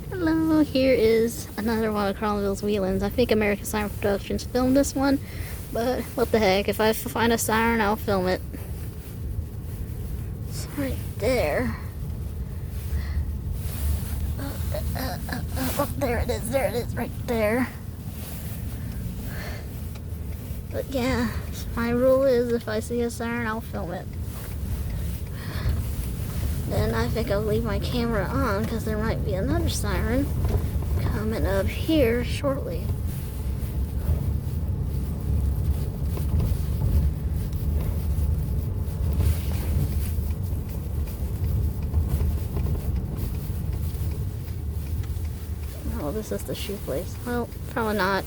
Hello, here is another one of Carlinville's whelens. I think American Siren Productions filmed this one, but what the heck, if I find a siren, I'll film it. It's right there. Oh, there it is, right there. But yeah, my rule is if I see a siren, I'll film it. Then I think I'll leave my camera on because there might be another siren coming up here shortly. Oh, this is the shoe place. Well, probably not.